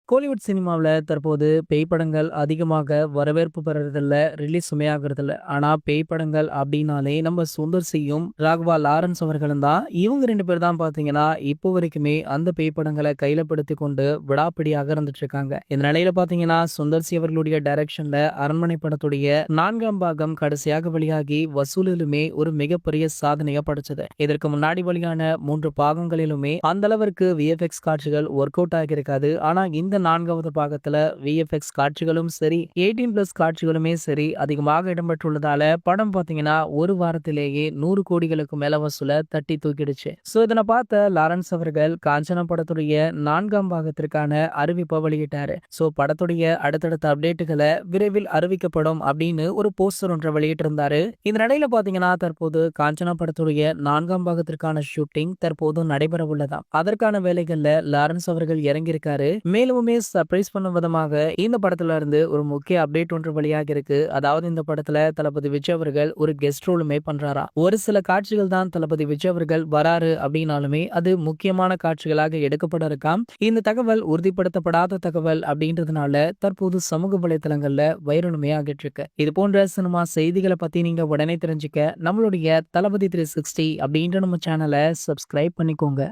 கோலிவுட் சினிமாவுல தற்போது பேய் படங்கள் அதிகமாக வரவேற்பு பெறறதில்ல, ரிலீஸ் சுமையாகறதில்ல. ஆனா பேய் படங்கள் அப்டின்னாலே நம்ம சுந்தர் சியும், ராகவா லாரன்ஸ் அவர்களும் தான். இவங்க 2 பேர் தான் பார்த்தீங்கன்னா, இப்போ வரைக்குமே அந்த பேய் படங்கள கையில பிடித்துக் கொண்டு விடாப்பிடியாக இருந்துட்டு இருக்காங்க. இந்த நிலையில பார்த்தீங்கன்னா, சுந்தர் சி அவர்களுடைய டைரக்ஷன்ல அரண்மனை படத்துடைய 4ஆம் பாகம் கடைசியாக வெளியாகி வசூலிலுமே ஒரு மிகப்பெரிய சாதனைய படைச்சது. இதற்கு முன்னாடி வெளியான 3 பாகங்களிலுமே அந்த அளவிற்கு விஎஃப்எக்ஸ் காட்சிகள் ஒர்க் அவுட் ஆகியிருக்காது. ஆனா இந்த 4வது பாகத்துல விஎஃப்எக்ஸ் காட்சிகளும் சரி, 18+ காட்சிகளுமே சரி அதிகமாக இடம்பெற்றுள்ளதால படம் பார்த்தீங்கன்னா, ஒரு வாரத்திலேயே 100 கோடிகளுக்கு மேல வசூல தட்டி தூக்கிடுச்சு. இதனை பார்த்த லாரன்ஸ் அவர்கள் காஞ்சனா படத்துடைய 4ஆம் பாகத்திற்கான அறிவிப்பை வெளியிட்டாரு. படத்துடைய அடுத்தடுத்த அப்டேட்டுகளை விரைவில் அறிவிக்கப்படும் அப்படின்னு ஒரு போஸ்டர் ஒன்றை வெளியிட்டிருந்தாரு. இந்த நிலையில பாத்தீங்கன்னா, தற்போது காஞ்சனா படத்துடைய 4ஆம் பாகத்திற்கான ஷூட்டிங் தற்போது நடைபெற உள்ளதாம். அதற்கான வேலைகள்ல லாரன்ஸ் அவர்கள் இறங்கியிருக்காரு. மேலும் சர்ப்ரைஸ் பண்ணும் விதமாக இந்த படத்துல இருந்து ஒரு முக்கிய அப்டேட் ஒன்று வெளியாக இருக்கு. அதாவது இந்த படத்துல தளபதி விஜய் அவர்கள் ஒரு கெஸ்ட் ரோலுமே பண்றாரா. ஒரு சில காட்சிகள் தான் தளபதி விஜய் அவர்கள் வராரு அப்படின்னாலுமே அது முக்கியமான காட்சிகளாக எடுக்கப்பட இருக்காம். இந்த தகவல் உறுதிப்படுத்தப்படாத தகவல் அப்படின்றதுனால தற்போது சமூக வலைதளங்கள்ல வைரலுமே ஆகிட்டு இருக்கு. இது போன்ற சினிமா செய்திகளை பத்தி நீங்க உடனே தெரிஞ்சுக்க நம்மளுடைய தளபதி 360 அப்படின்ற நம்ம சேனலை சப்ஸ்கிரைப் பண்ணிக்கோங்க.